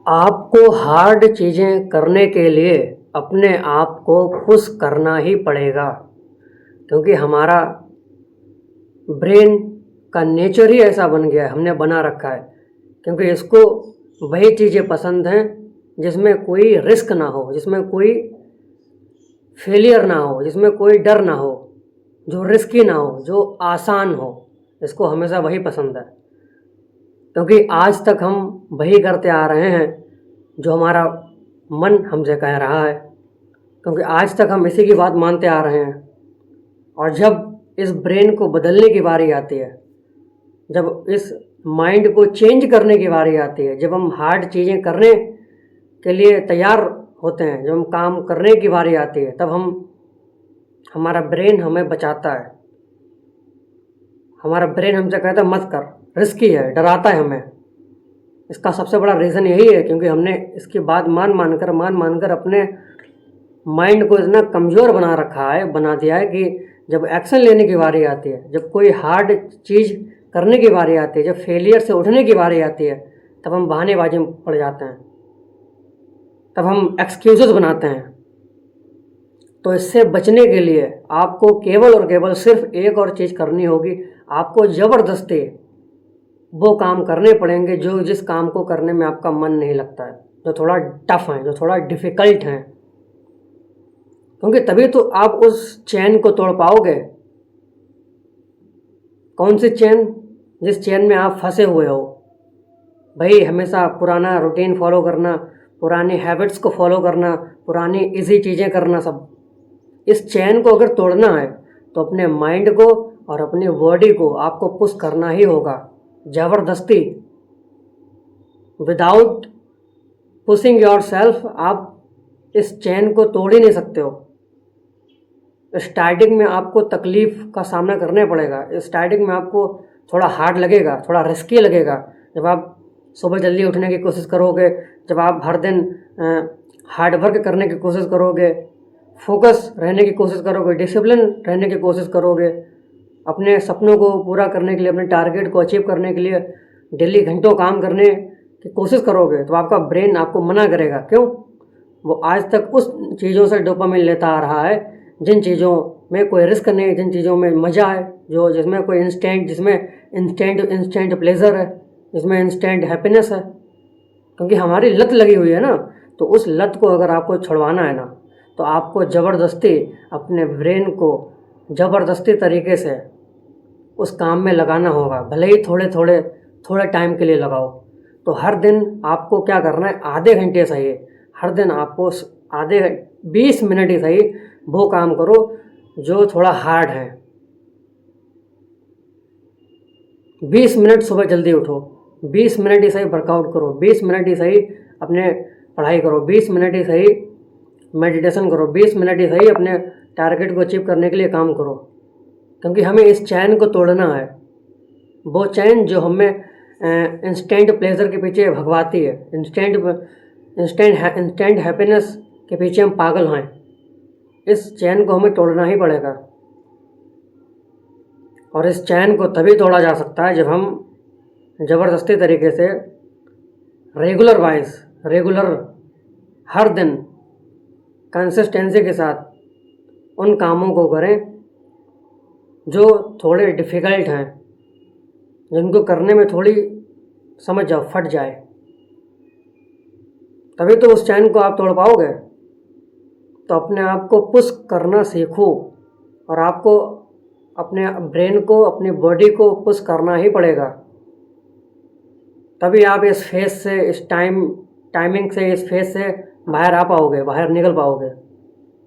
आपको हार्ड चीज़ें करने के लिए अपने आप को पुश करना ही पड़ेगा, क्योंकि हमारा ब्रेन का नेचर ही ऐसा बन गया है, हमने बना रखा है। क्योंकि इसको वही चीज़ें पसंद हैं जिसमें कोई रिस्क ना हो, जिसमें कोई फेलियर ना हो, जिसमें कोई डर ना हो, जो रिस्की ना हो, जो आसान हो। इसको हमेशा वही पसंद है, क्योंकि आज तक हम वही करते आ रहे हैं जो हमारा मन हमसे कह रहा है, क्योंकि आज तक हम इसी की बात मानते आ रहे हैं। और जब इस ब्रेन को बदलने की बारी आती है, जब इस माइंड को चेंज करने की बारी आती है, जब हम हार्ड चीज़ें करने के लिए तैयार होते हैं, जब हम काम करने की बारी आती है, तब हमारा ब्रेन हमें बचाता है। हमारा ब्रेन हमसे कहता है मत कर, रिस्की है, डराता है हमें। इसका सबसे बड़ा रीज़न यही है, क्योंकि हमने इसकी बात मान मानकर अपने माइंड को इतना कमज़ोर बना दिया है कि जब एक्शन लेने की बारी आती है, जब कोई हार्ड चीज़ करने की बारी आती है, जब फेलियर से उठने की बारी आती है, तब हम बहानेबाजी में पड़ जाते हैं, तब हम एक्सक्यूज़ेस बनाते हैं। तो इससे बचने के लिए आपको केवल और केवल सिर्फ एक और चीज़ करनी होगी। आपको ज़बरदस्ती वो काम करने पड़ेंगे जो जिस काम को करने में आपका मन नहीं लगता है, जो थोड़ा टफ हैं, जो थोड़ा डिफ़िकल्ट हैं, क्योंकि तभी तो आप उस चैन को तोड़ पाओगे। कौन सी चैन? जिस चैन में आप फंसे हुए हो। भाई हमेशा पुराना रूटीन फॉलो करना, पुरानी हैबिट्स को फॉलो करना, पुरानी इजी चीज़ें करना, सब इस चैन को अगर तोड़ना है तो अपने माइंड को और अपनी बॉडी को आपको पुश करना ही होगा, ज़बरदस्ती। विदाउट पुशिंग योर सेल्फ आप इस चैन को तोड़ ही नहीं सकते हो। स्टार्टिंग में आपको तकलीफ़ का सामना करने पड़ेगा, स्टार्टिंग में आपको थोड़ा हार्ड लगेगा, थोड़ा रिस्की लगेगा। जब आप सुबह जल्दी उठने की कोशिश करोगे, जब आप हर दिन हार्ड वर्क करने की कोशिश करोगे, फोकस रहने की कोशिश करोगे, डिसिप्लिन रहने की कोशिश करोगे, अपने सपनों को पूरा करने के लिए, अपने टारगेट को अचीव करने के लिए डेली घंटों काम करने की कोशिश करोगे, तो आपका ब्रेन आपको मना करेगा। क्यों? वो आज तक उस चीज़ों से डोपामिन लेता आ रहा है जिन चीज़ों में कोई रिस्क नहीं है, जिन चीज़ों में मज़ा है, जिसमें कोई इंस्टेंट प्लेजर है, जिसमें इंस्टेंट हैप्पीनेस है। क्योंकि हमारी लत लगी हुई है ना, तो उस लत को अगर आपको छुड़वाना है ना, तो आपको ज़बरदस्ती अपने ब्रेन को ज़बरदस्ती तरीके से उस काम में लगाना होगा। भले ही थोड़े टाइम के लिए लगाओ। तो हर दिन आपको क्या करना है, आधे घंटे सही, हर दिन आपको आधे 20 मिनट ही सही वो काम करो जो थोड़ा हार्ड है। 20 मिनट सुबह जल्दी उठो, 20 मिनट ही सही वर्कआउट करो, 20 मिनट ही सही अपने पढ़ाई करो, 20 मिनट ही सही मेडिटेशन करो, 20 मिनट ही सही अपने टारगेट को अचीव करने के लिए काम करो। क्योंकि हमें इस चैन को तोड़ना है, वो चैन जो हमें इंस्टेंट प्लेजर के पीछे भगवाती है, इंस्टेंट हैप्पीनेस के पीछे हम पागल हैं। इस चैन को हमें तोड़ना ही पड़ेगा। और इस चैन को तभी तोड़ा जा सकता है जब हम ज़बरदस्ती तरीके से रेगुलर हर दिन कंसिस्टेंसी के साथ उन कामों को करें जो थोड़े डिफ़िकल्ट हैं, जिनको करने में थोड़ी समझ जाओ फट जाए, तभी तो उस चैन को आप तोड़ पाओगे। तो अपने आप को पुश करना सीखो, और आपको अपने ब्रेन को, अपनी बॉडी को पुश करना ही पड़ेगा। तभी आप इस फेज से, इस टाइमिंग से, इस फेज से बाहर आ पाओगे, बाहर निकल पाओगे।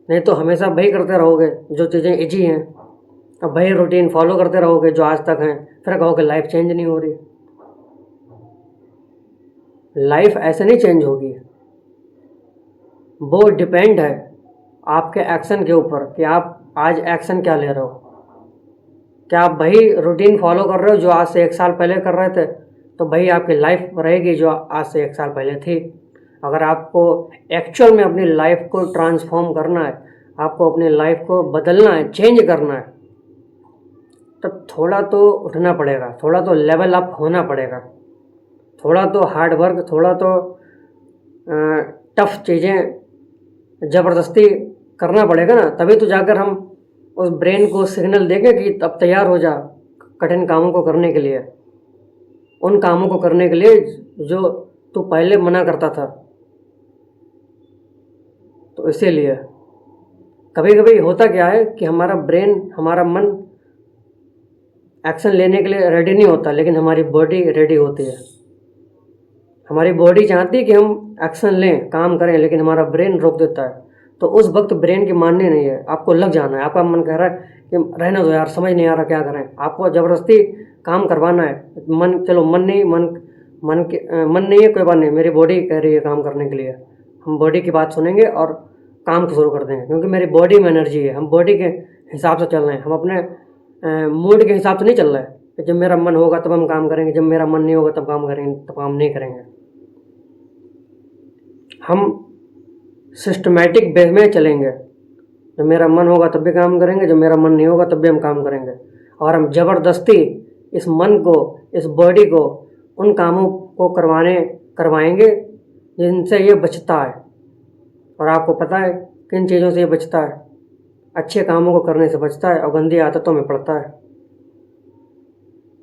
नहीं तो हमेशा वही करते रहोगे जो चीज़ें इजी हैं, अब वही रूटीन फॉलो करते रहोगे जो आज तक हैं, फिर कहोगे लाइफ चेंज नहीं हो रही। लाइफ ऐसे नहीं चेंज होगी। वो डिपेंड है आपके एक्शन के ऊपर कि आप आज एक्शन क्या ले रहे हो। क्या आप वही रूटीन फॉलो कर रहे हो जो आज से 1 साल पहले कर रहे थे, तो वही आपकी लाइफ रहेगी जो आज से 1 साल पहले थी। अगर आपको एक्चुअल में अपनी लाइफ को ट्रांसफॉर्म करना है, आपको अपनी लाइफ को बदलना है, चेंज करना है, तब थोड़ा तो उठना पड़ेगा, थोड़ा तो लेवल अप होना पड़ेगा, थोड़ा तो हार्ड वर्क, थोड़ा तो टफ चीज़ें ज़बरदस्ती करना पड़ेगा ना, तभी तो जाकर हम उस ब्रेन को सिग्नल देंगे कि अब तैयार हो जा कठिन कामों को करने के लिए, उन कामों को करने के लिए जो तू पहले मना करता था। तो इसीलिए कभी कभी होता क्या है कि हमारा ब्रेन, हमारा मन एक्शन लेने के लिए रेडी नहीं होता, लेकिन हमारी बॉडी रेडी होती है। हमारी बॉडी चाहती है कि हम एक्शन लें, काम करें, लेकिन हमारा ब्रेन रोक देता है। तो उस वक्त ब्रेन की माननी नहीं है, आपको लग जाना है। आपका मन कह रहा है कि रहने दो यार, समझ नहीं आ रहा क्या करें, आपको ज़बरदस्ती काम करवाना है। मन, चलो मन नहीं, मन नहीं है, कोई बात नहीं, मेरी बॉडी कह रही है काम करने के लिए, हम बॉडी की बात सुनेंगे और काम को शुरू कर देंगे, क्योंकि मेरी बॉडी में एनर्जी है। हम बॉडी के हिसाब से चल रहे हैं, हम अपने मूड के हिसाब से नहीं चल रहे हैं कि जब मेरा मन होगा तब हम काम करेंगे, जब मेरा मन नहीं होगा तब काम करेंगे, तब काम नहीं करेंगे। हम सिस्टमैटिक वे में चलेंगे, जब मेरा मन होगा तब भी काम करेंगे, जब मेरा मन नहीं होगा तब भी हम काम करेंगे। और हम ज़बरदस्ती इस मन को, इस बॉडी को उन कामों को करवाएंगे जिनसे ये बचता है। और आपको पता है किन चीज़ों से ये बचता है? अच्छे कामों को करने से बचता है और गंदी आदतों में पड़ता है,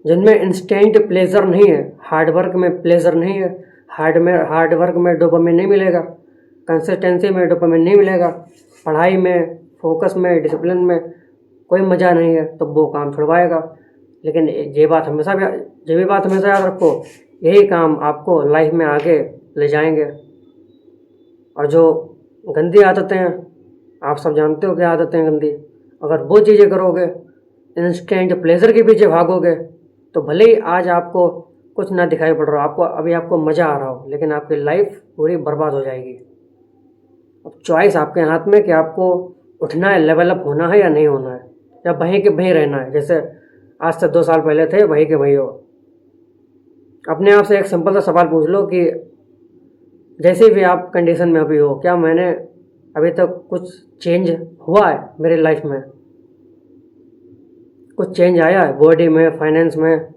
जिनमें इंस्टेंट प्लेजर नहीं है, हार्ड वर्क में प्लेजर नहीं है। हार्ड वर्क में डोपामिन नहीं मिलेगा, कंसिस्टेंसी में डोपामिन नहीं मिलेगा, पढ़ाई में, फोकस में, डिसिप्लिन में कोई मज़ा नहीं है, तो वो काम छुड़वाएगा। लेकिन ये बात हमेशा याद रखो, यही काम आपको लाइफ में आगे ले जाएंगे। और जो गंदी आदतें हैं, आप सब जानते हो क्या आदतें हैं गंदी, अगर वो चीज़ें करोगे, इंस्टेंट प्लेजर के पीछे भागोगे, तो भले ही आज आपको कुछ ना दिखाई पड़ रहा हो, आपको मज़ा आ रहा हो, लेकिन आपकी लाइफ पूरी बर्बाद हो जाएगी। अब चॉइस आपके हाथ में कि आपको उठना है, लेवल अप होना है या नहीं होना है, या वहीं के वहीं रहना है, जैसे आज से 2 साल पहले थे वहीं के वहीं हो। अपने आप से एक सिंपल सा सवाल पूछ लो कि जैसे भी आप कंडीशन में अभी हो, क्या मैंने अभी तक कुछ चेंज हुआ है मेरी लाइफ में? कुछ चेंज आया है बॉडी में, फाइनेंस में,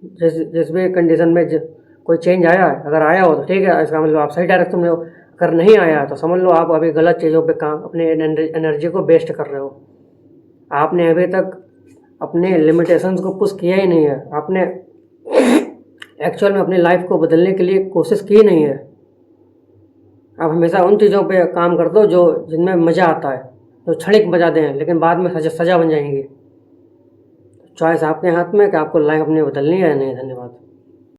जिस भी कंडीशन में कोई चेंज आया है? अगर आया हो तो ठीक है, इसका मतलब आप सही डायरेक्शन में हो। अगर नहीं आया तो समझ लो आप अभी गलत चीज़ों पे काम, अपने एनर्जी को वेस्ट कर रहे हो। आपने अभी तक अपने लिमिटेशंस को पुश किया ही नहीं है, आपने एक्चुअल में अपनी लाइफ को बदलने के लिए कोशिश की नहीं है। आप हमेशा उन चीज़ों पे काम कर दो जिनमें मज़ा आता है, जो क्षणिक मज़ा दें, लेकिन बाद में सजा बन जाएंगी। चॉइस आपके हाथ में कि आपको लाइफ अपनी बदलनी है या नहीं। धन्यवाद।